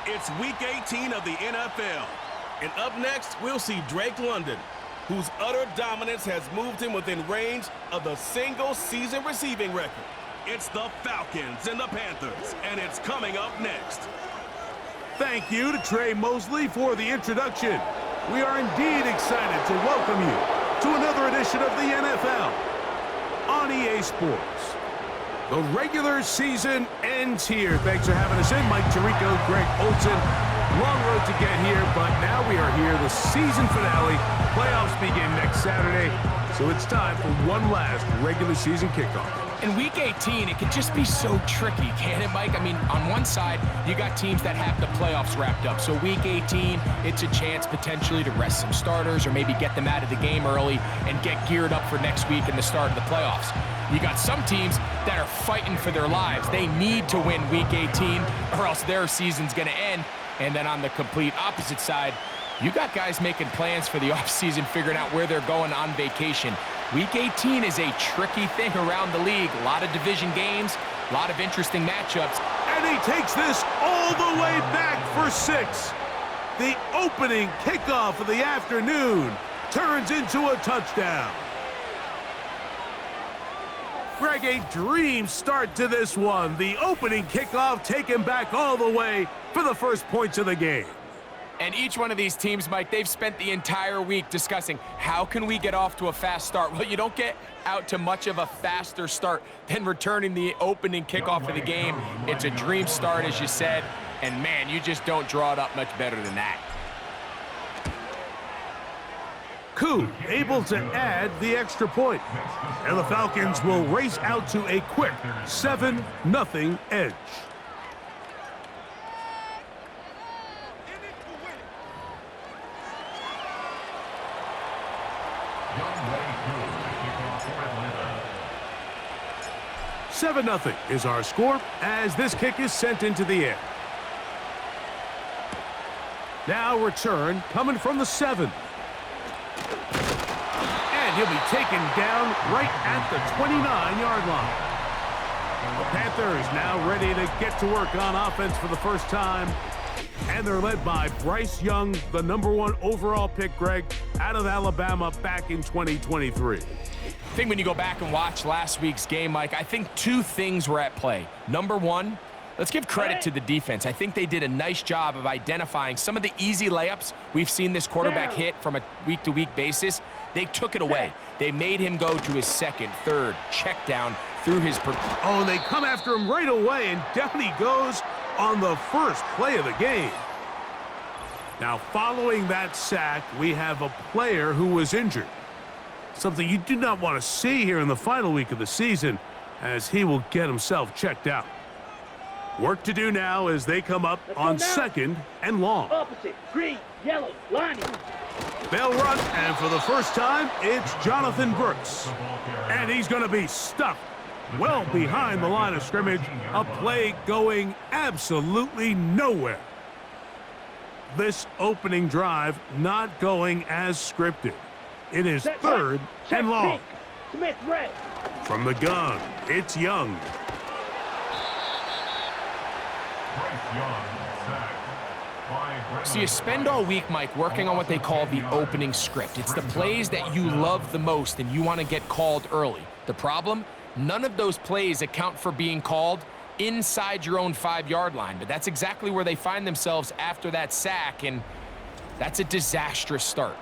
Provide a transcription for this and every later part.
It's Week 18 of the NFL. And up next, we'll see Drake London, whose utter dominance has moved him within range of the single-season receiving record. It's the Falcons and the Panthers, and it's coming up next. Thank you to Trey Mosley for the introduction. We are indeed excited to welcome you to another edition of the NFL on EA Sports. The regular season ends here. Thanks for having us in. Mike Tirico, Greg Olsen. Long road to get here, but now we are here. The season finale. Playoffs begin next Saturday, so it's time for one last regular season kickoff. In Week 18, it can just be so tricky, can't it, Mike? I mean, on one side, you got teams that have the playoffs wrapped up. So Week 18, it's a chance potentially to rest some starters or maybe get them out of the game early and get geared up for next week and the start of the playoffs. You got some teams that are fighting for their lives. They need to win Week 18 or else their season's going to end. And then on the complete opposite side, you got guys making plans for the offseason, figuring out where they're going on vacation. Week 18 is a tricky thing around the league. A lot of division games, a lot of interesting matchups. And he takes this all the way back for 6. The opening kickoff of the afternoon turns into a touchdown. Greg, a dream start to this one. The opening kickoff taken back all the way for the first points of the game. And each one of these teams, Mike, they've spent the entire week discussing how can we get off to a fast start. Well, you don't get out to much of a faster start than returning the opening kickoff of the game. It's a dream start, as you said, and man, you just don't draw it up much better than that. Koo able to add the extra point. And the Falcons will race out to a quick 7-0 edge. Seven 0 is our score as this kick is sent into the air. Now return coming from the 7. And he'll be taken down right at the 29-yard line. The Panthers now ready to get to work on offense for the first time. And they're led by Bryce Young, the #1 overall pick, Greg, out of Alabama back in 2023. I think when you go back and watch last week's game, Mike, I think two things were at play. Number one, let's give credit to the defense. I think they did a nice job of identifying some of the easy layups we've seen this quarterback hit from a week-to-week basis. They took it away. They made him go to his second, third, check down through his... Oh, they come after him right away, and down he goes on the first play of the game. Now, following that sack, we have a player who was injured. Something you do not want to see here in the final week of the season, as he will get himself checked out. Work to do now as they come up on 2nd and long. Opposite, green, yellow, lining. They'll run, and for the first time, it's Jonathan Brooks. And he's going to be stuck well behind the line of scrimmage, a play going absolutely nowhere. This opening drive not going as scripted. It is 3rd and long. Smith red. From the gun, it's Young. So you spend all week, Mike, working on what they call the opening script. It's the plays that you love the most and you want to get called early. The problem? None of those plays account for being called inside your own 5-yard line. But that's exactly where they find themselves after that sack, and that's a disastrous start.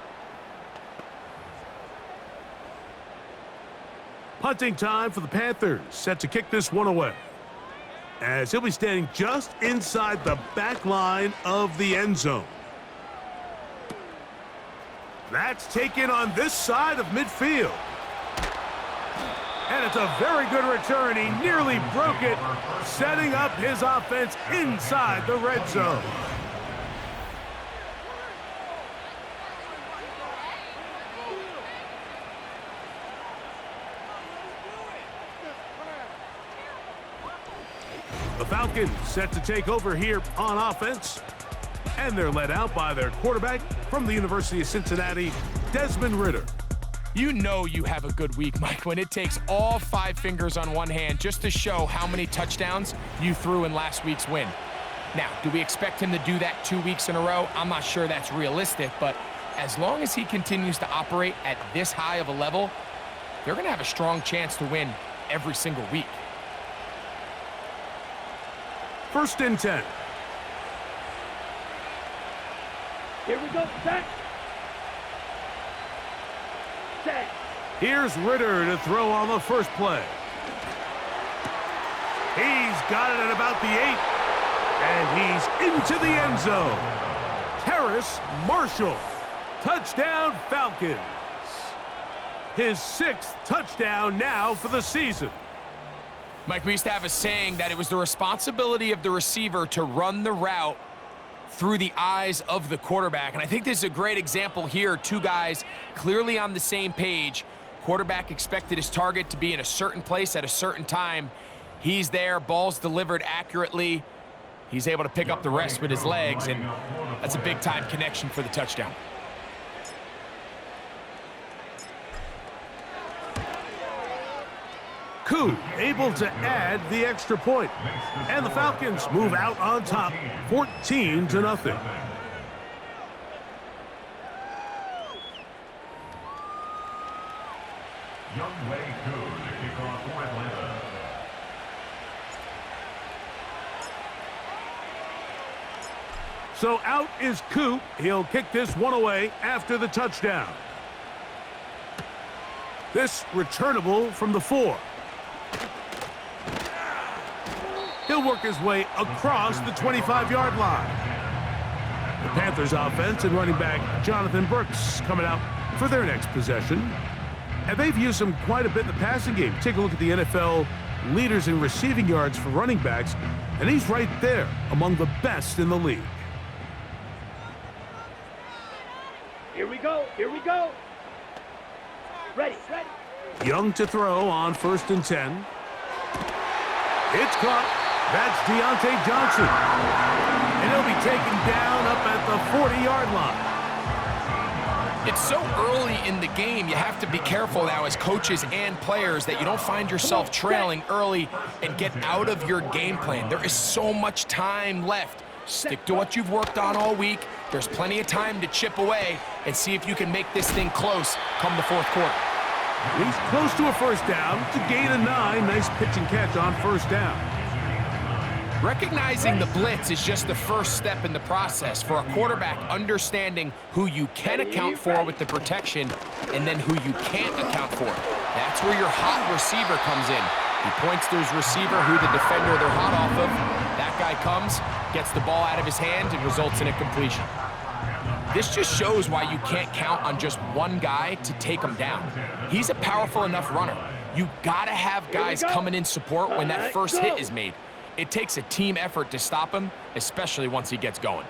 Punting time for the Panthers, set to kick this one away. As he'll be standing just inside the back line of the end zone. That's taken on this side of midfield. And it's a very good return. He nearly broke it, setting up his offense inside the red zone. The Falcons set to take over here on offense. And they're led out by their quarterback from the University of Cincinnati, Desmond Ridder. You know you have a good week, Mike, when it takes all 5 fingers on one hand just to show how many touchdowns you threw in last week's win. Now, do we expect him to do that 2 weeks in a row? I'm not sure that's realistic, but as long as he continues to operate at this high of a level, they're going to have a strong chance to win every single week. 1st and 10. Here we go, set. Set. Here's Ritter to throw on the first play. He's got it at about the 8. And he's into the end zone. Terrace Marshall. Touchdown Falcons. His 6th touchdown now for the season. Mike, we used to have a saying that it was the responsibility of the receiver to run the route through the eyes of the quarterback. And I think this is a great example here. 2 guys clearly on the same page. Quarterback expected his target to be in a certain place at a certain time. He's there, ball's delivered accurately. He's able to pick up the rest with his legs, and that's a big-time connection for the touchdown. Koo able to add the extra point. And the Falcons move out on top, 14-0. Youngway Koo to kick off for Atlanta. So out is Koo. He'll kick this one away after the touchdown. This returnable from the 4. He'll work his way across the 25-yard line. The Panthers offense and running back Jonathan Brooks coming out for their next possession. And they've used him quite a bit in the passing game. Take a look at the NFL leaders in receiving yards for running backs, and he's right there among the best in the league. Here we go. Here we go. Ready, ready. Young to throw on 1st and 10. It's caught. That's Deontay Johnson. And he'll be taken down up at the 40-yard line. It's so early in the game, you have to be careful now as coaches and players that you don't find yourself trailing early and get out of your game plan. There is so much time left. Stick to what you've worked on all week. There's plenty of time to chip away and see if you can make this thing close come the 4th quarter. He's close to a 1st down. It's a gain of 9. Nice pitch and catch on 1st down. Recognizing the blitz is just the first step in the process for a quarterback, understanding who you can account for with the protection and then who you can't account for. That's where your hot receiver comes in. He points to his receiver who the defender they're hot off of. That guy comes, gets the ball out of his hand, and results in a completion. This just shows why you can't count on just one guy to take him down. He's a powerful enough runner. You gotta have guys coming in support when that first hit is made. It takes a team effort to stop him, especially once he gets going.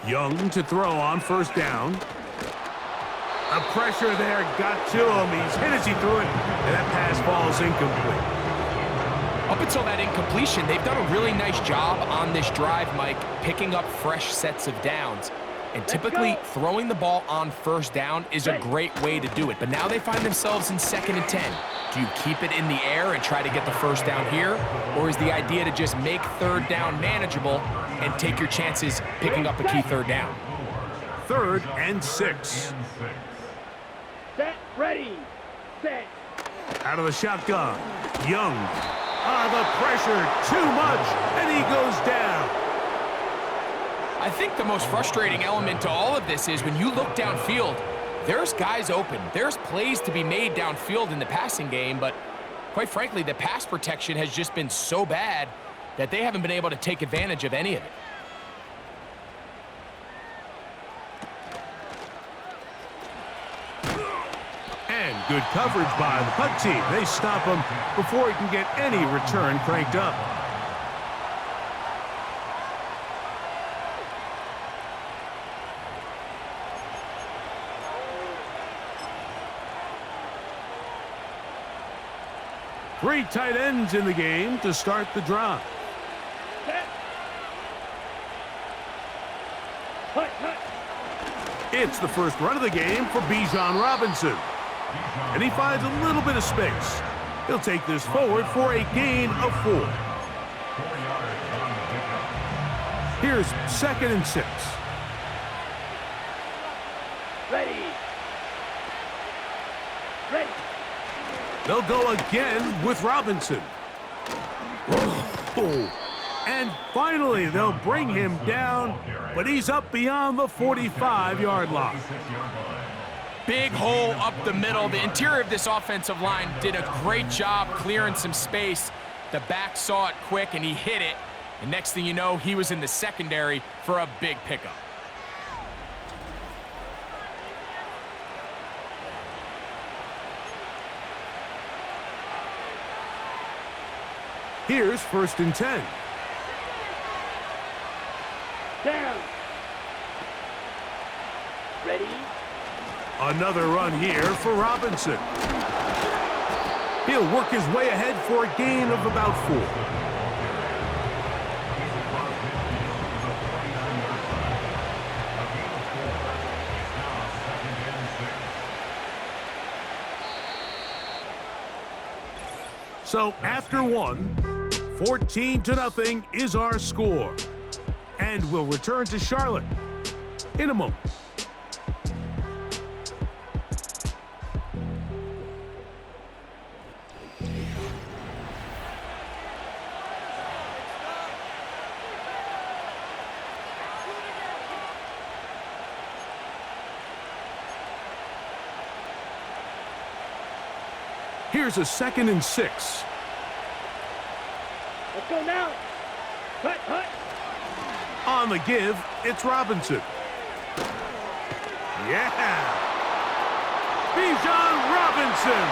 Young to throw on 1st down. The pressure there got to him. He's hit as he threw it, and that pass falls incomplete. Up until that incompletion, they've done a really nice job on this drive, Mike, picking up fresh sets of downs. And typically, throwing the ball on 1st down is a great way to do it. But now they find themselves in 2nd and 10. Do you keep it in the air and try to get the 1st down here? Or is the idea to just make 3rd down manageable and take your chances picking up a key 3rd down? 3rd and 6. Set, ready, set. Out of the shotgun. Young. The pressure, too much, and he goes down. I think the most frustrating element to all of this is when you look downfield, there's guys open. There's plays to be made downfield in the passing game, but quite frankly, the pass protection has just been so bad that they haven't been able to take advantage of any of it. And good coverage by the punt team. They stop him before he can get any return cranked up. Three tight ends in the game to start the drive. Set. Hut, hut. It's the first run of the game for Bijan Robinson. And he finds a little bit of space. He'll take this forward for a gain of 4. Here's 2nd and 6. Ready. Ready. They'll go again with Robinson. Oh. And finally, they'll bring him down, but he's up beyond the 45-yard line. Big hole up the middle. The interior of this offensive line did a great job clearing some space. The back saw it quick, and he hit it. And next thing you know, he was in the secondary for a big pickup. Here's 1st and 10. Down. Ready. Another run here for Robinson. He'll work his way ahead for a gain of about 4. So after 1, 14-0 is our score. And we'll return to Charlotte in a moment. Here's a 2nd and 6. Let's go now. Hut, hut. On the give, it's Robinson. Yeah! Bijan Robinson!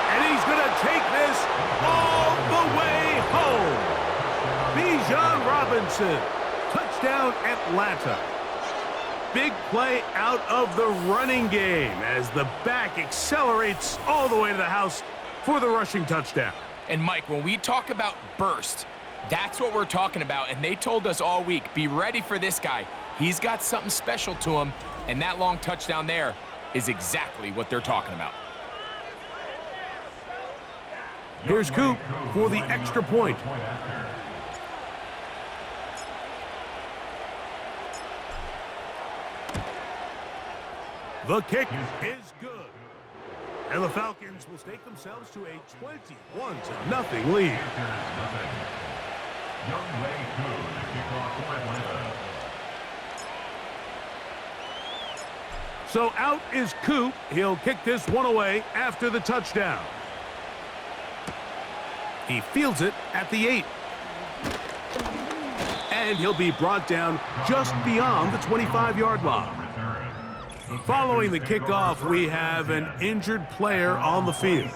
And he's going to take this all the way home. Bijan Robinson. Touchdown, Atlanta. Big play out of the running game as the back accelerates all the way to the house for the rushing touchdown. And Mike, when we talk about burst, that's what we're talking about. And they told us all week, be ready for this guy. He's got something special to him. And that long touchdown there is exactly what they're talking about. Here's Coop for the extra point. The kick is good. And the Falcons will stake themselves to a 21-0 lead. So out is Coop. He'll kick this one away after the touchdown. He fields it at the 8. And he'll be brought down just beyond the 25-yard line. Following the kickoff, we have an injured player on the field.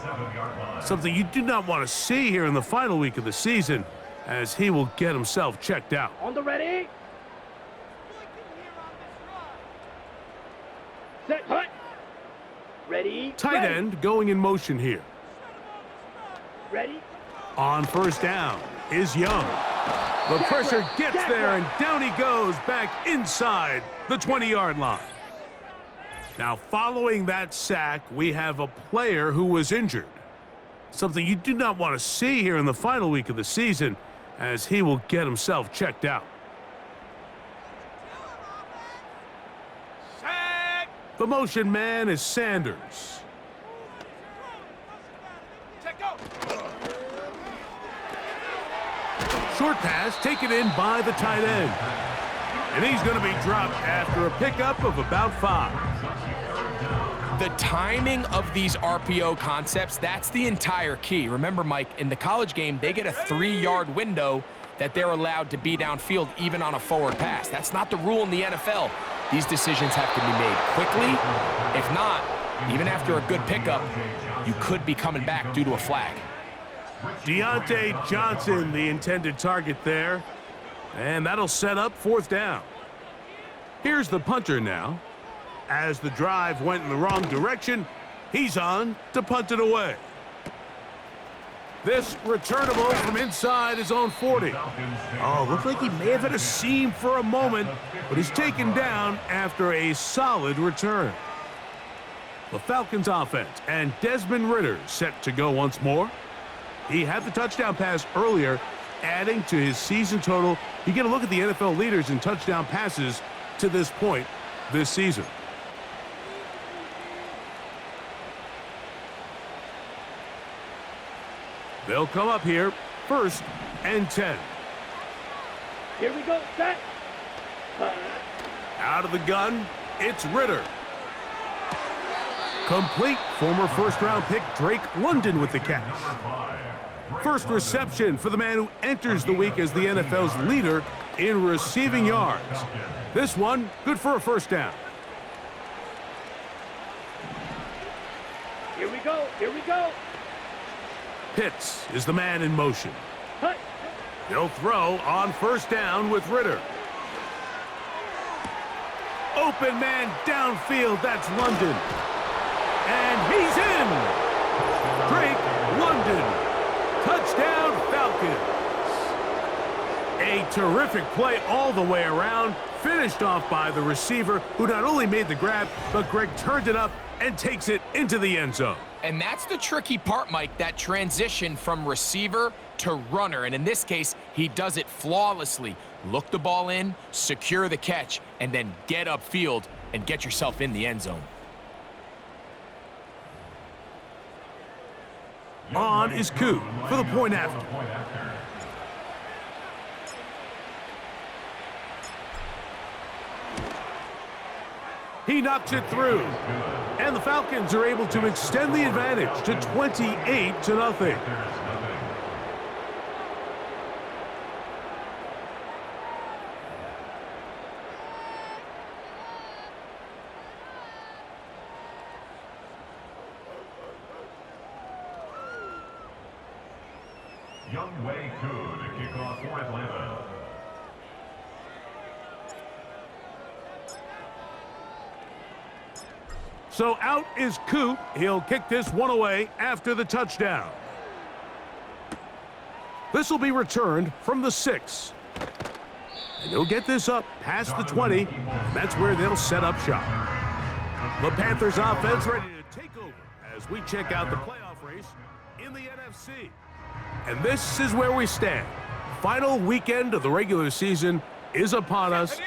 Something you do not want to see here in the final week of the season, as he will get himself checked out. On the ready. Set, hut. Ready. Tight end going in motion here. Ready. On first down is Young. The pressure gets there, and down he goes back inside the 20-yard line. Now, following that sack, we have a player who was injured. Something you do not want to see here in the final week of the season, as he will get himself checked out. Sack! The motion man is Sanders. Short pass taken in by the tight end. And he's going to be dropped after a pickup of about 5. The timing of these RPO concepts, that's the entire key. Remember, Mike, in the college game, they get a 3-yard window that they're allowed to be downfield even on a forward pass. That's not the rule in the NFL. These decisions have to be made quickly. If not, even after a good pickup, you could be coming back due to a flag. Deontay Johnson, the intended target there. And that'll set up 4th down. Here's the punter now. As the drive went in the wrong direction, he's on to punt it away. This returnable from inside his own 40. Oh, looked like he may have hit a seam for a moment, but he's taken down after a solid return. The Falcons offense and Desmond Ridder set to go once more. He had the touchdown pass earlier, adding to his season total. You get a look at the NFL leaders in touchdown passes to this point this season. They'll come up here, 1st and 10. Here we go, set. Out of the gun, it's Ridder. Complete. Former first-round pick Drake London with the catch. First reception for the man who enters the week as the NFL's leader in receiving yards. This one, good for a first down. Here we go, here we go. Pitts is the man in motion. Hut. He'll throw on 1st down with Ridder. Open man downfield, that's London. And he's in! Drake London. Touchdown Falcons. A terrific play all the way around, finished off by the receiver, who not only made the grab, but Greg turned it up and takes it into the end zone. And that's the tricky part, Mike, that transition from receiver to runner. And in this case, he does it flawlessly. Look the ball in, secure the catch, and then get upfield and get yourself in the end zone. On is Koo for the point after. He knocks it through. And the Falcons are able to extend the advantage to 28-0. Young Wei Koo to kick off for Atlanta. So out is Koo. He'll kick this one away after the touchdown. This will be returned from the 6. And he'll get this up past the 20. That's where they'll set up shop. The Panthers offense ready to take over as we check out the playoff race in the NFC. And this is where we stand. Final weekend of the regular season is upon us.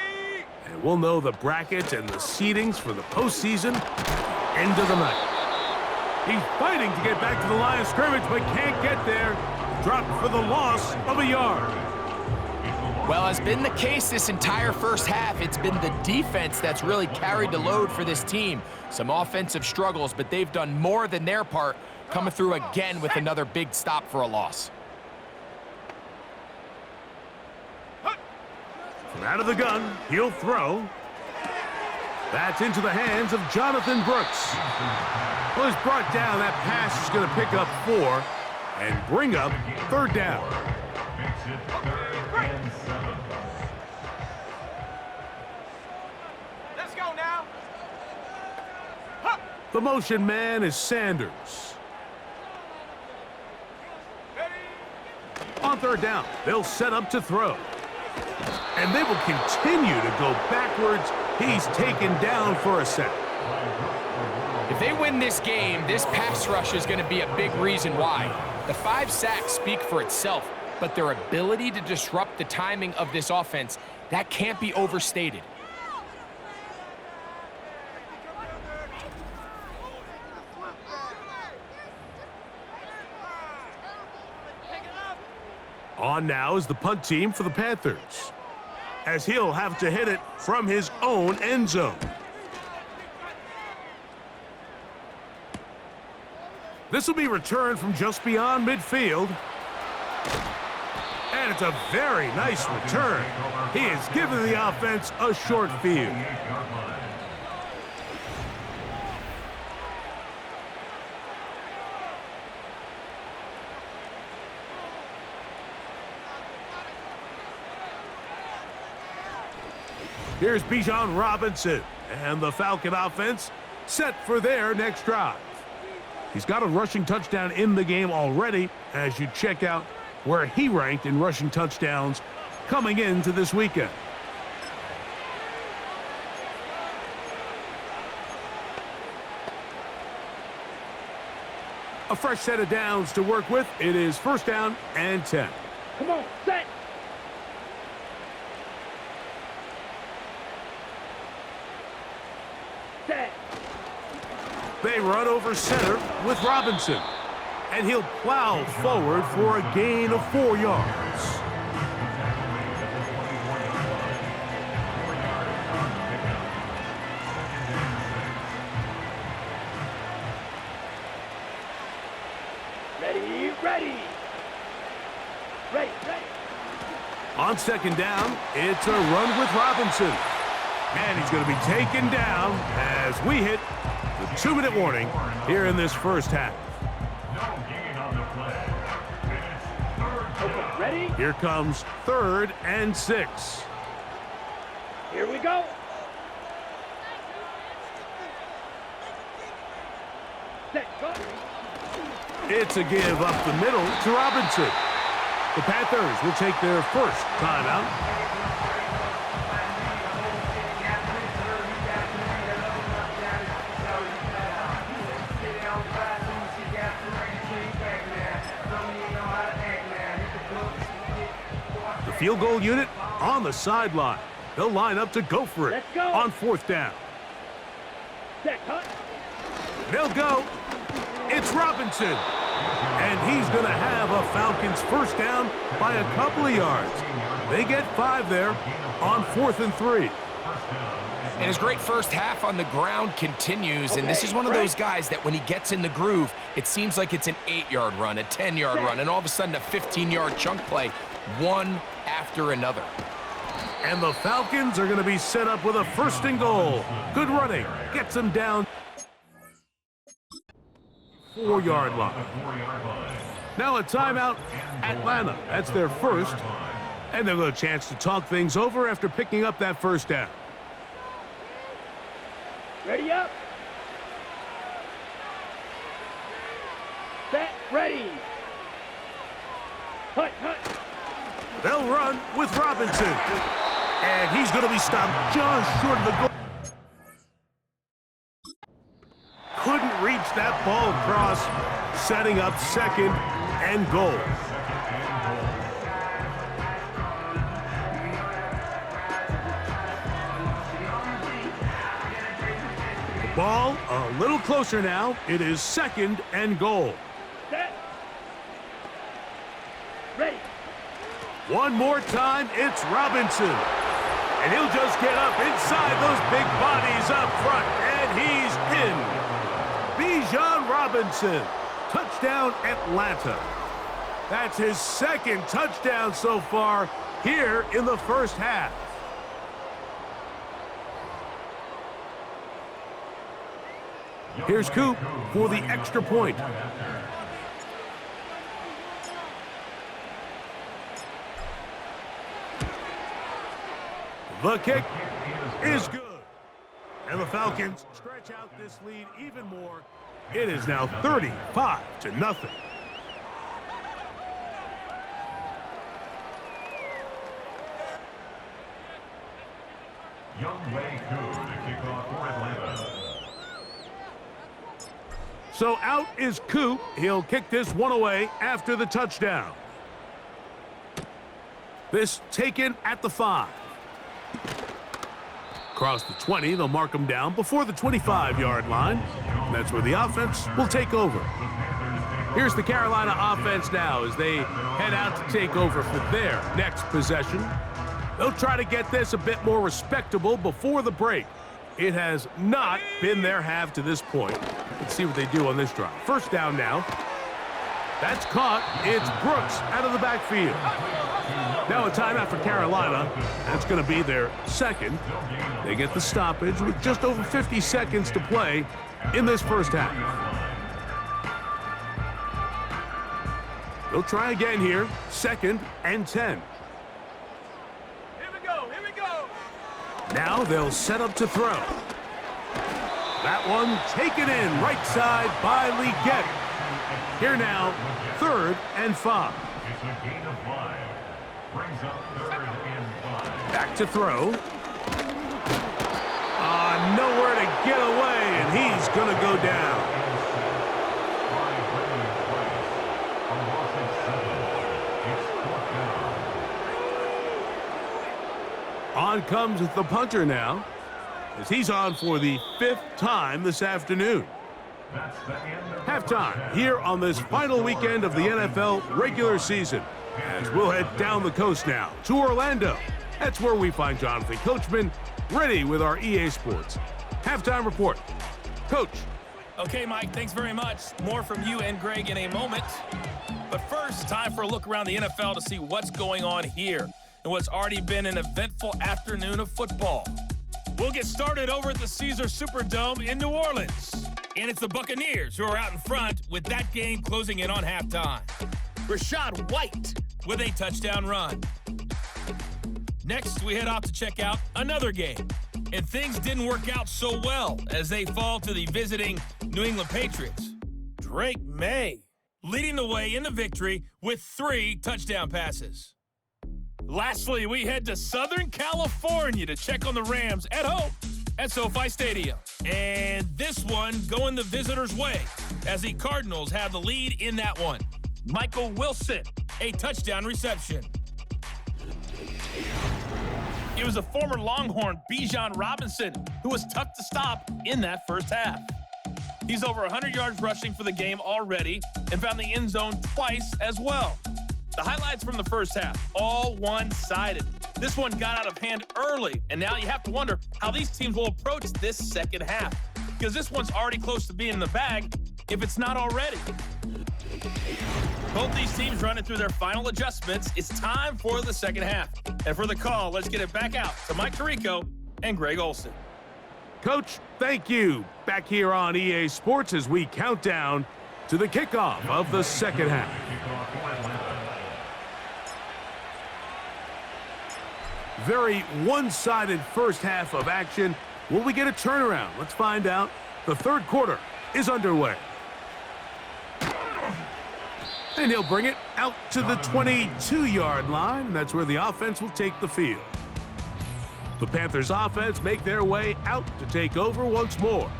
And we'll know the brackets and the seedings for the postseason end of the night. He's fighting to get back to the line of scrimmage, but can't get there. Dropped for the loss of a yard. Well, as been the case this entire first half, it's been the defense that's really carried the load for this team. Some offensive struggles, but they've done more than their part, coming through again with another big stop for a loss. From out of the gun, he'll throw. That's into the hands of Jonathan Brooks. Well, he's brought down. That pass is going to pick up 4 and bring up 3rd down. Makes it 3rd and 7. Let's go now. The motion man is Sanders. On 3rd down, they'll set up to throw. And they will continue to go backwards. He's taken down for a sack. If they win this game, this pass rush is going to be a big reason why. The 5 sacks speak for itself, but their ability to disrupt the timing of this offense, that can't be overstated. On now is the punt team for the Panthers, as he'll have to hit it from his own end zone. This will be returned from just beyond midfield. And it's a very nice return. He has given the offense a short field. Here's Bijan Robinson, and the Falcon offense set for their next drive. He's got a rushing touchdown in the game already as you check out where he ranked in rushing touchdowns coming into this weekend. A fresh set of downs to work with. It is first down and 10. Come on, set. Set. They run over center with Robinson. And he'll plow forward for a gain of 4 yards. Ready. On second down, it's a run with Robinson. And he's going to be taken down as we hit the 2-minute warning here in this first half. Okay, ready? Here comes 3rd and 6. Here we go. Set, go. It's a give up the middle to Robinson. The Panthers will take their first timeout. The field goal unit on the sideline. They'll line up to go for it. Let's go. On 4th down. Set, cut. They'll go. It's Robinson. And he's going to have a Falcons first down by a couple of yards. They get 5 there on 4th and 3. And his great first half on the ground continues, and this is one of those guys that when he gets in the groove, it seems like it's an 8-yard run, a 10-yard run, and all of a sudden a 15-yard chunk play, one after another. And the Falcons are going to be set up with a 1st and goal. Good running. Gets them down 4-yard line. Now a timeout, Atlanta. That's their first. And they'll get a chance to talk things over after picking up that first down. Ready up. Set, ready. Hut. They'll run with Robinson. And he's going to be stopped just short of the goal. Couldn't reach that ball across, setting up 2nd and goal. The ball a little closer now. It is 2nd and goal. Set. Ready. One more time, it's Robinson. And he'll just get up inside those big bodies up front, and he's in. Bijan Robinson, touchdown Atlanta. That's his 2nd touchdown so far here in the first half. Here's Coop for the extra point. The kick is good. And the Falcons stretch out this lead even more. It is now 35-0. So out is Coop. He'll kick this one away after the touchdown. This taken at the 5. Across the 20, they'll mark him down before the 25-yard line. That's where the offense will take over. Here's the Carolina offense now as they head out to take over for their next possession. They'll try to get this a bit more respectable before the break. It has not been their half to this point. Let's see what they do on this drive. First down now. That's caught. It's Brooks out of the backfield. Now a timeout for Carolina. That's going to be their 2nd. They get the stoppage with just over 50 seconds to play in this first half. They'll try again here. 2nd and 10. Here we go. Now they'll set up to throw. That one taken in right side by Leggett. Here now, 3rd and 5. It's a gain of 5. Brings up 3rd and 5. Back to throw. Nowhere to get away, and he's going to go down. On comes the punter now, as he's on for the 5th time this afternoon. Halftime here on this final weekend of the NFL regular season, as we'll head down the coast now to Orlando. That's where we find Jonathan Coachman ready with our EA Sports halftime report. Coach. Okay, Mike, thanks very much. More from you and Greg in a moment. But first, time for a look around the NFL to see what's going on here and what's already been an eventful afternoon of football. We'll get started over at the Caesars Superdome in New Orleans. And it's the Buccaneers who are out in front with that game closing in on halftime. Rashad White with a touchdown run. Next, we head off to check out another game. And things didn't work out so well as they fall to the visiting New England Patriots. Drake May leading the way in the victory with 3 touchdown passes. Lastly, we head to Southern California to check on the Rams at home at SoFi Stadium. And this one going the visitors' way as the Cardinals have the lead in that one. Michael Wilson, a touchdown reception. It was a former Longhorn, Bijan Robinson, who was tough to stop in that first half. He's over 100 yards rushing for the game already and found the end zone twice as well. The highlights from the first half, all one-sided. This one got out of hand early, and now you have to wonder how these teams will approach this second half, because this one's already close to being in the bag, if it's not already. Both these teams running through their final adjustments. It's time for the second half. And for the call, let's get it back out to Mike Tirico and Greg Olsen. Coach, thank you. Back here on EA Sports as we count down to the kickoff of the second half. Very one-sided first half of action. Will we get a turnaround? Let's find out. The third quarter is underway. And he'll bring it out to the 22-yard line. That's where the offense will take the field. The Panthers offense make their way out to take over once more.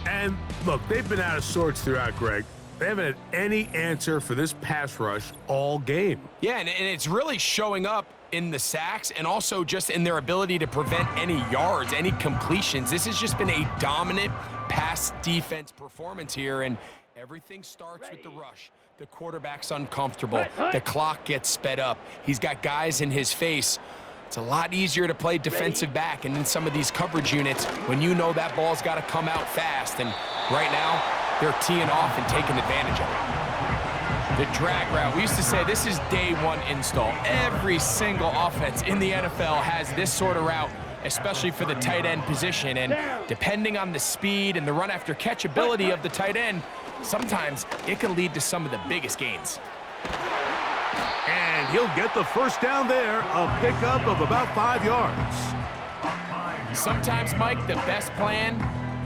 And look, they've been out of sorts throughout, Greg. They haven't had any answer for this pass rush all game. Yeah, and it's really showing up in the sacks and also just in their ability to prevent any yards, any completions. This has just been a dominant pass defense performance here, and everything starts with the rush. The quarterback's uncomfortable. The clock gets sped up. He's got guys in his face. It's a lot easier to play defensive back, and in some of these coverage units, when you know that ball's got to come out fast, and right now, they're teeing off and taking advantage of it. The drag route, we used to say this is day one install. Every single offense in the NFL has this sort of route, especially for the tight end position, and depending on the speed and the run after catch ability of the tight end, sometimes it can lead to some of the biggest gains. And he'll get the first down there, a pickup of about 5 yards. Sometimes, Mike, the best plan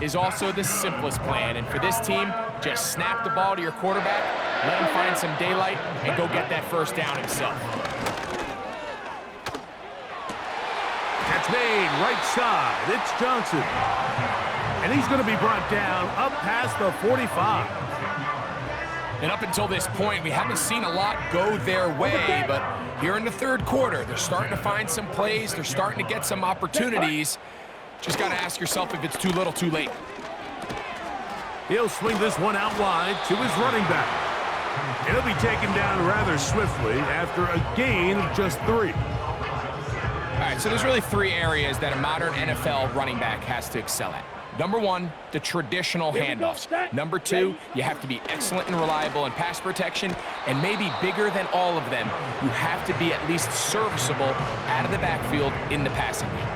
is also the simplest plan. And for this team, just snap the ball to your quarterback, let him find some daylight, and go get that first down himself. Catch made right side. It's Johnson. And he's going to be brought down up past the 45. And up until this point, we haven't seen a lot go their way, but here in the third quarter, they're starting to find some plays. They're starting to get some opportunities. Just got to ask yourself if it's too little, too late. He'll swing this one out wide to his running back. And he'll be taken down rather swiftly after a gain of just 3. All right, so there's really 3 areas that a modern NFL running back has to excel at. Number 1, the traditional handoffs. Number 2, you have to be excellent and reliable in pass protection. And maybe bigger than all of them, you have to be at least serviceable out of the backfield in the passing game.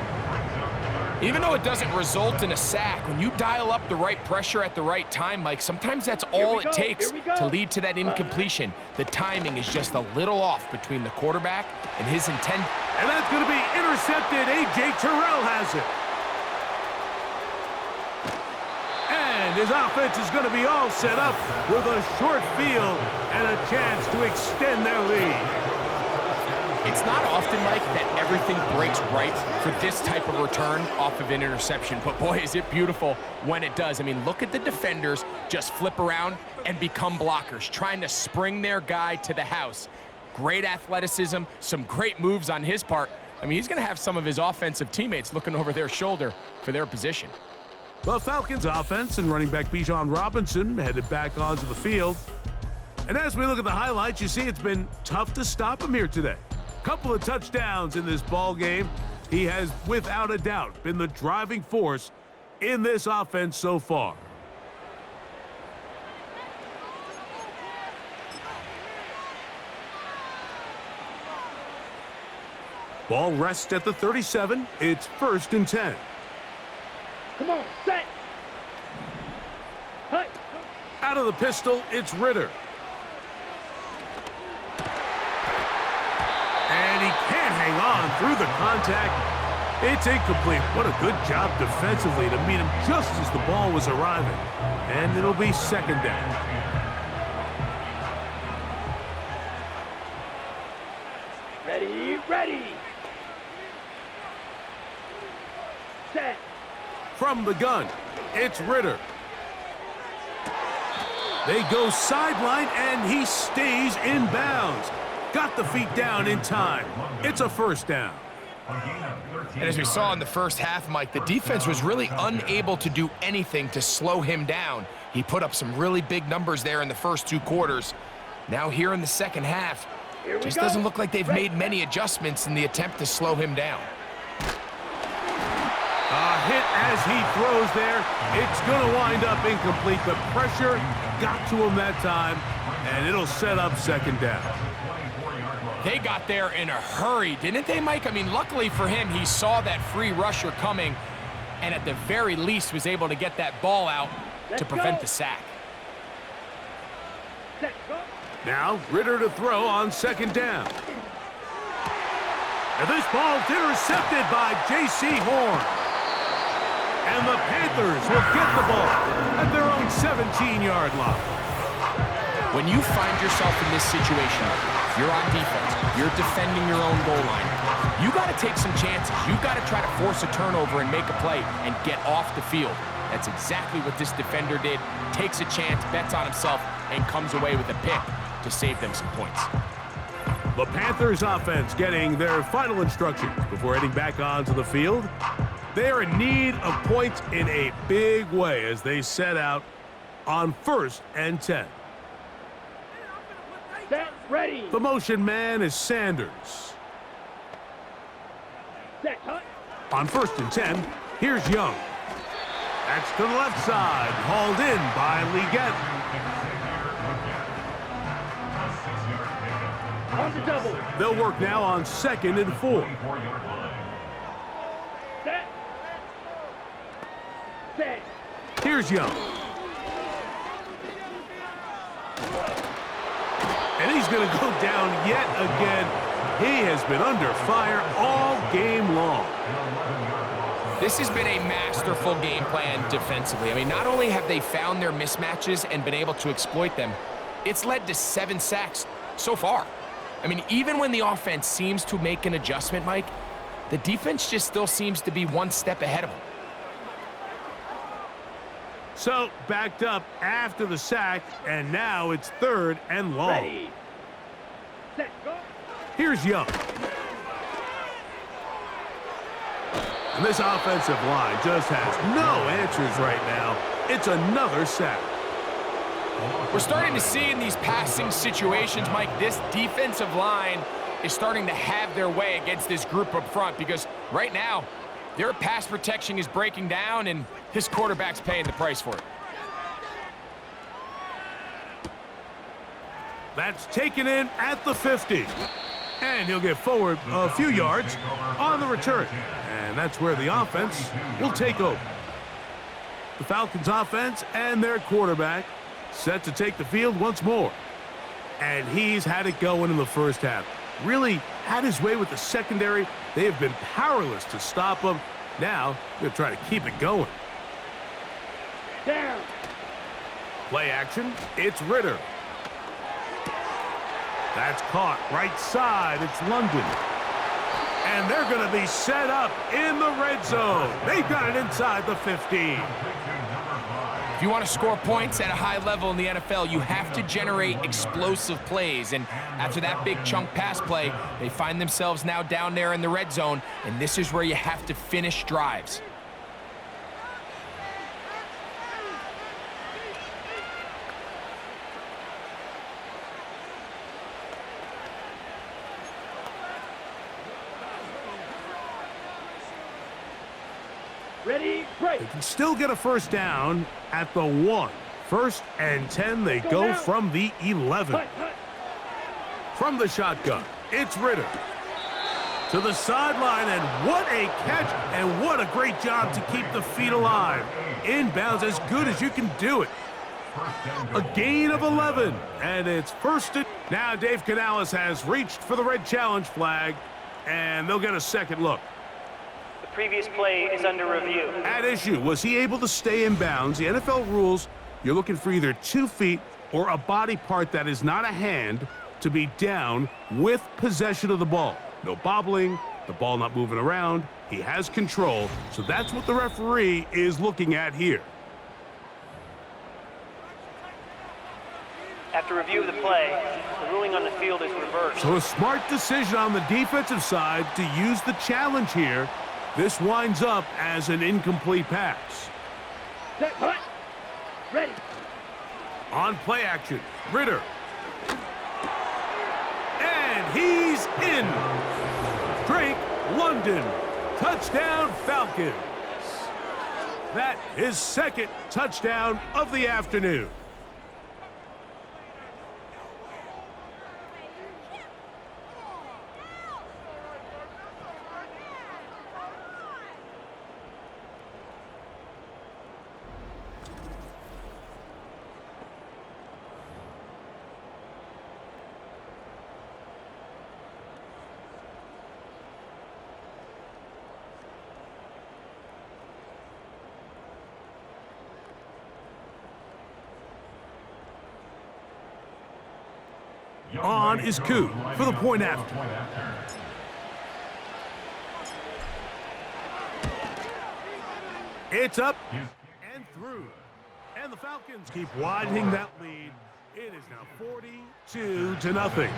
Even though it doesn't result in a sack, when you dial up the right pressure at the right time, Mike, sometimes that's all it takes to lead to that incompletion. The timing is just a little off between the quarterback and his intent. And that's going to be intercepted. A.J. Terrell has it. His offense is going to be all set up with a short field and a chance to extend their lead. It's not often, Mike, that everything breaks right for this type of return off of an interception. But, boy, is it beautiful when it does. I mean, look at the defenders just flip around and become blockers, trying to spring their guy to the house. Great athleticism, some great moves on his part. I mean, he's going to have some of his offensive teammates looking over their shoulder for their position. The Falcons offense and running back Bijan Robinson headed back onto the field. And as we look at the highlights, you see it's been tough to stop him here today. Couple of touchdowns in this ball game. He has, without a doubt, been the driving force in this offense so far. Ball rests at the 37. It's 1st and 10. Come on, set. Hey. Out of the pistol, it's Ritter. And he can't hang on through the contact. It's incomplete. What a good job defensively to meet him just as the ball was arriving. And it'll be 2nd down. Ready. Set. From the gun, it's Ritter. They go sideline, and he stays in bounds. Got the feet down in time. It's a 1st down. And as we saw in the first half, Mike, the defense was really unable to do anything to slow him down. He put up some really big numbers there in the first 2 quarters. Now here in the second half, just doesn't look like they've made many adjustments in the attempt to slow him down. A hit as he throws there. It's going to wind up incomplete. The pressure got to him that time, and it'll set up 2nd down. They got there in a hurry, didn't they, Mike? I mean, luckily for him, he saw that free rusher coming and at the very least was able to get that ball out to prevent the sack. Now, Ritter to throw on 2nd down. And this ball's intercepted by J.C. Horn. And the Panthers will get the ball at their own 17-yard line. When you find yourself in this situation, you're on defense, you're defending your own goal line, you got to take some chances. You've got to try to force a turnover and make a play and get off the field. That's exactly what this defender did. Takes a chance, bets on himself, and comes away with a pick to save them some points. The Panthers offense getting their final instructions before heading back onto the field. They are in need of points in a big way as they set out on 1st and 10. Set, ready. The motion man is Sanders. Set, cut. On 1st and 10, here's Young. That's to the left side, hauled in by Leggett. On the double. They'll work now on 2nd and 4. Set. Set. Here's Young. And he's going to go down yet again. He has been under fire all game long. This has been a masterful game plan defensively. I mean, not only have they found their mismatches and been able to exploit them, it's led to 7 sacks so far. I mean, even when the offense seems to make an adjustment, Mike, the defense just still seems to be one step ahead of them. So, backed up after the sack, and now it's 3rd and long. Ready. Set, go. Here's Young. And this offensive line just has no answers right now. It's another sack. We're starting to see in these passing situations, Mike, this defensive line is starting to have their way against this group up front because right now, their pass protection is breaking down and his quarterback's paying the price for it. That's taken in at the 50. And he'll get forward a few yards on the return. And that's where the offense will take over. The Falcons offense and their quarterback set to take the field once more. And he's had it going in the first half. Really had his way with the secondary. They have been powerless to stop him. Now, they're trying to keep it going. Down. Play action. It's Ritter. That's caught right side. It's London. And they're going to be set up in the red zone. They've got it inside the 15. If you want to score points at a high level in the NFL, you have to generate explosive plays. And after that big chunk pass play, they find themselves now down there in the red zone. And this is where you have to finish drives. Ready, break. They can still get a first down at the 1. 1st and 10, they go from the 11. From the shotgun, it's Ritter. To the sideline, and what a catch, and what a great job to keep the feet alive. Inbounds as good as you can do it. A gain of 11, and it's first and... Now Dave Canales has reached for the red challenge flag, and they'll get a second look. Previous play is under review. At issue, was he able to stay in bounds? The NFL rules, you're looking for either 2 feet or a body part that is not a hand to be down with possession of the ball. No bobbling, the ball not moving around. He has control, so that's what the referee is looking at here. After review of the play, the ruling on the field is reversed. So a smart decision on the defensive side to use the challenge here. This winds up as an incomplete pass. Set, hut. Ready. On play action, Ritter. And he's in. Drake London. Touchdown Falcons. That is second touchdown of the afternoon. On is Koo for the point after. It's up and through. And the Falcons keep widening that lead. It is now 42-0.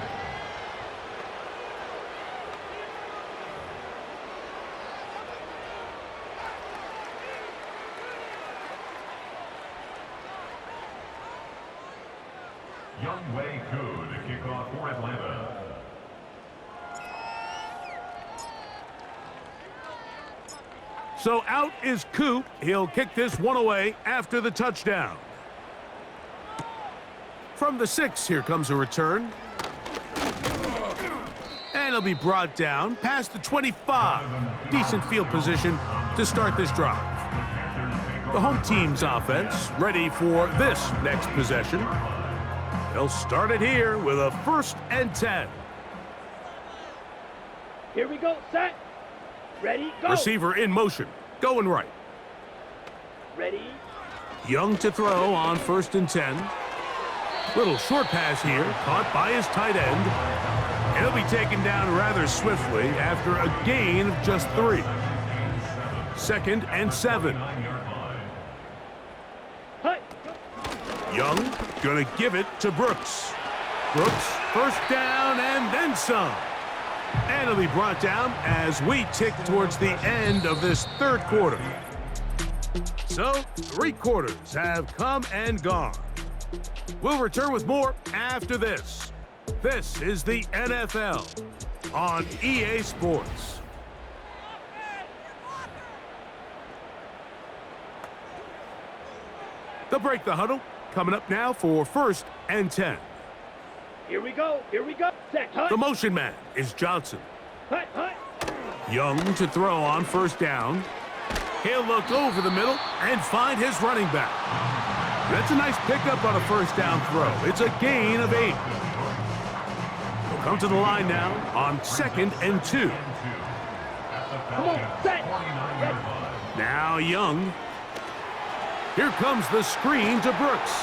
Young Wei Koo to kick off for Atlanta. So out is Koo. He'll kick this one away after the touchdown. From the 6, here comes a return. And he'll be brought down past the 25. Decent field position to start this drive. The home team's offense ready for this next possession. They'll start it here with a 1st and 10. Here we go. Set. Ready, go. Receiver in motion. Going right. Ready. Young to throw on 1st and 10. Little short pass here, caught by his tight end. And he'll be taken down rather swiftly after a gain of just 3. 2nd and 7. Hut. Young gonna give it to Brooks. Brooks, 1st down and then some. And he'll be brought down as we tick towards the end of this 3rd quarter. So, 3 quarters have come and gone. We'll return with more after this. This is the NFL on EA Sports. They'll break the huddle. Coming up now for 1st and 10. Here we go. Here we go. Set. Hut. The motion man is Johnson. Hut, hut. Young to throw on 1st down. He'll look over the middle and find his running back. That's a nice pickup on a 1st down throw. It's a gain of 8. He'll come to the line now on 2nd and 2. Come on. Set. Ready. Now Young. Here comes the screen to Brooks.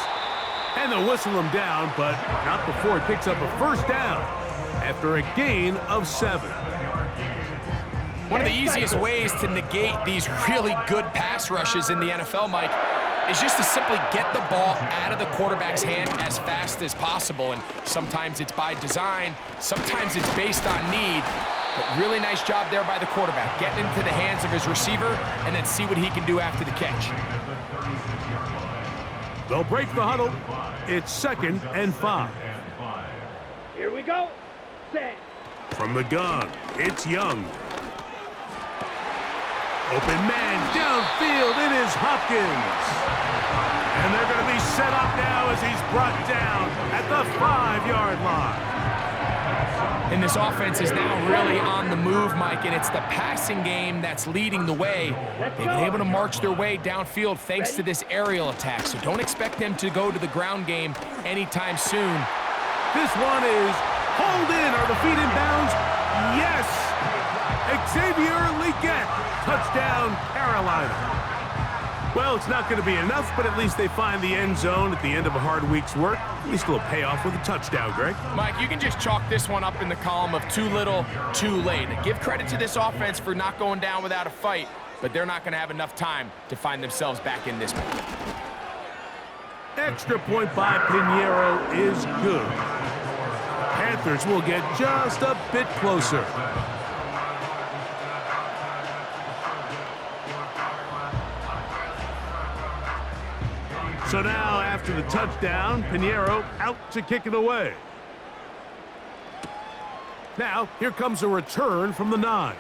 And they'll whistle him down, but not before he picks up a first down after a gain of 7. One of the easiest ways to negate these really good pass rushes in the NFL, Mike, is just to simply get the ball out of the quarterback's hand as fast as possible. And sometimes it's by design, sometimes it's based on need. But really nice job there by the quarterback, getting into the hands of his receiver and then see what he can do after the catch. They'll break the huddle. It's 2nd and 5. Here we go. Set. From the gun, it's Young. Open man downfield, it is Hopkins. And they're going to be set up now as he's brought down at the 5-yard line. And this offense is now really on the move, Mike, and it's the passing game that's leading the way. They've been able to march their way downfield thanks to this aerial attack, so don't expect them to go to the ground game anytime soon. This one is hauled in. Are the feet in bounds? Yes! Xavier Legette, touchdown Carolina. Well, it's not going to be enough, but at least they find the end zone at the end of a hard week's work. At least it'll pay off with a touchdown, Greg. Mike, you can just chalk this one up in the column of too little, too late. Give credit to this offense for not going down without a fight, but they're not going to have enough time to find themselves back in this one. Extra point by Pinheiro is good. Panthers will get just a bit closer. So now, after the touchdown, Pinheiro out to kick it away. Now, here comes a return from the 9.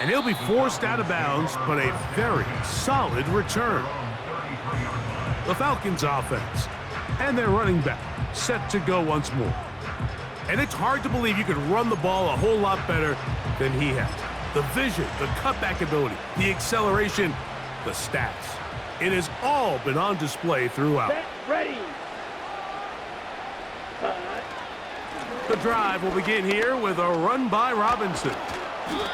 And he'll be forced out of bounds, but a very solid return. The Falcons offense and their running back set to go once more. And it's hard to believe you could run the ball a whole lot better than he has. The vision, the cutback ability, the acceleration, the stats. It has all been on display throughout. Set. Ready. The drive will begin here with a run by Robinson.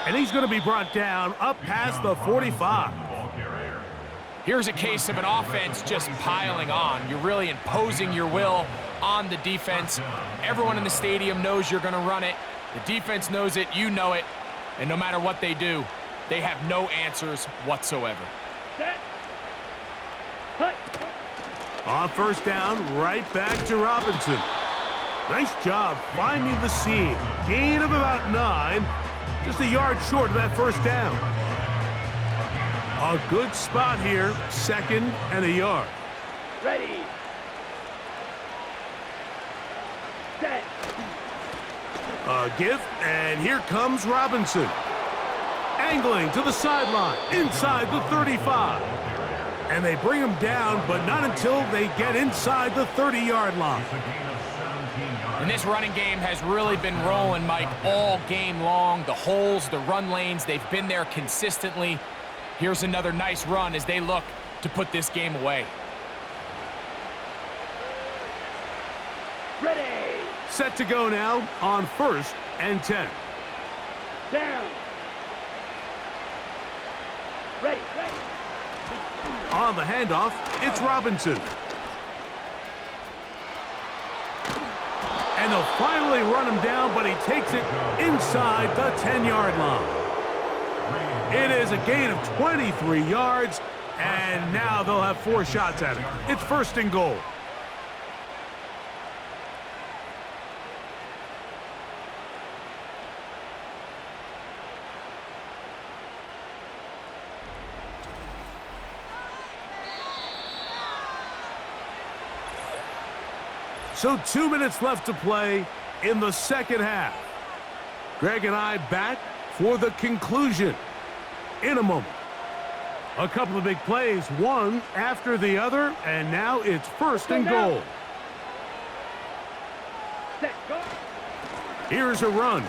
And he's going to be brought down up past the 45. Here's a case of an offense just piling on. You're really imposing your will on the defense. Everyone in the stadium knows you're going to run it. The defense knows it, you know it. And no matter what they do, they have no answers whatsoever. Set. Hut. On first down, right back to Robinson. Nice job finding the seam. Gain of about 9. Just a yard short of that first down. A good spot here. 2nd and a yard. Ready. Set. A give, and here comes Robinson. Angling to the sideline, inside the 35. And they bring him down, but not until they get inside the 30-yard line. And this running game has really been rolling, Mike, all game long. The holes, the run lanes, they've been there consistently. Here's another nice run as they look to put this game away. Ready. Set to go now on 1st and 10. Down. Ready. Ready. On the handoff, it's Robinson. And they'll finally run him down, but he takes it inside the 10-yard line. It is a gain of 23 yards, and now they'll have 4 shots at it. It's 1st and goal. So 2 minutes left to play in the second half. Greg and I back for the conclusion in a moment. A couple of big plays, one after the other, and now it's 1st and goal. Set. Go. Here's a run.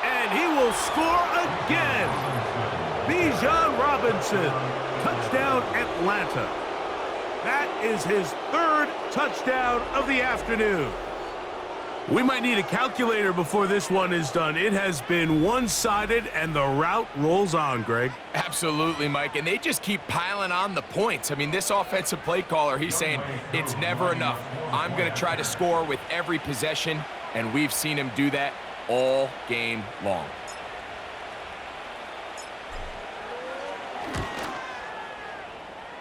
And he will score again. Bijan Robinson, touchdown Atlanta. That is his 3rd touchdown of the afternoon. We might need a calculator before this one is done. It has been one-sided, and the route rolls on, Greg. Absolutely, Mike, and they just keep piling on the points. I mean, this offensive play caller, he's saying it's never enough. I'm going to try to score with every possession, and we've seen him do that all game long.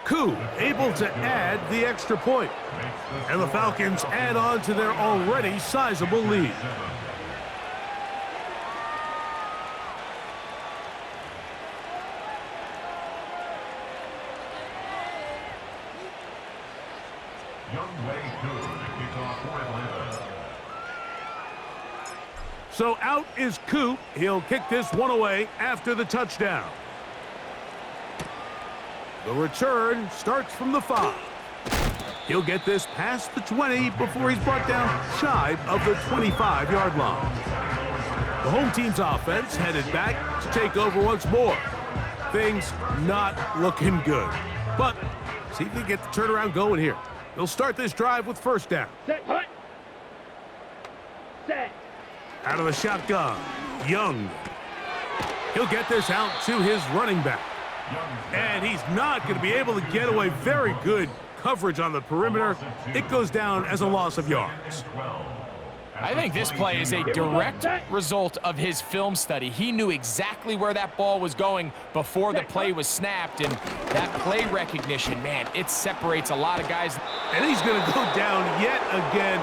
Koo able to add the extra point. And the Falcons add on to their already sizable lead. So out is Koo. He'll kick this one away after the touchdown. The return starts from the 5. He'll get this past the 20 before he's brought down shy of the 25-yard line. The home team's offense headed back to take over once more. Things not looking good. But see if they get the turnaround going here. They'll start this drive with first down. Set, hut. Set. Out of the shotgun, Young. He'll get this out to his running back. And he's not going to be able to get away. Very good coverage on the perimeter. It goes down as a loss of yards. I think this play is a direct result of his film study. He knew exactly where that ball was going before the play was snapped, and that play recognition, man, it separates a lot of guys. And he's going to go down yet again.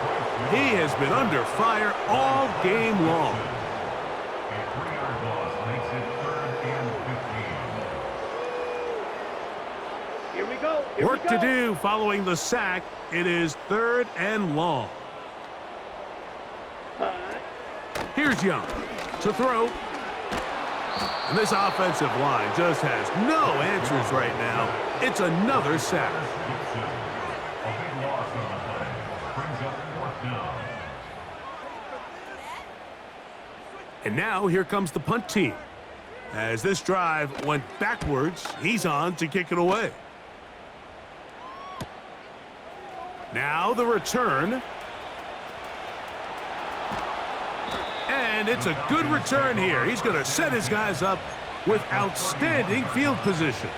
He has been under fire all game long. A 3-yard loss makes it 3rd and 15. Here we go. Work to do following the sack. It is 3rd and long. Here's Young to throw. And this offensive line just has no answers right now. It's another sack. A big loss on the play. Brings up 4th down. And now here comes the punt team. As this drive went backwards, he's on to kick it away. Now the return. And it's a good return here. He's going to set his guys up with outstanding field position.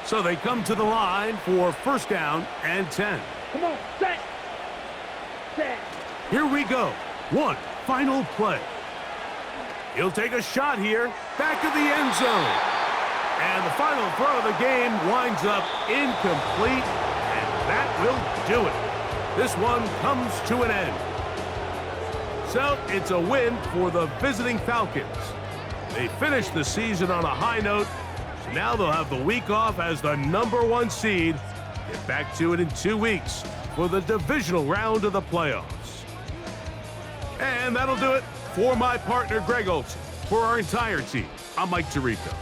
So they come to the line for first down and 10. Come on, set. Set. Here we go. One final play. He'll take a shot here, back of the end zone. And the final throw of the game winds up incomplete, and that will do it. This one comes to an end. So it's a win for the visiting Falcons. They finished the season on a high note, so now they'll have the week off as the #1 seed. Get back to it in 2 weeks for the divisional round of the playoffs. And that'll do it for my partner, Greg Olson. For our entire team, I'm Mike Tirico.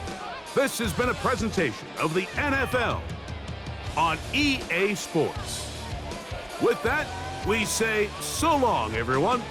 This has been a presentation of the NFL on EA Sports. With that, we say so long, everyone.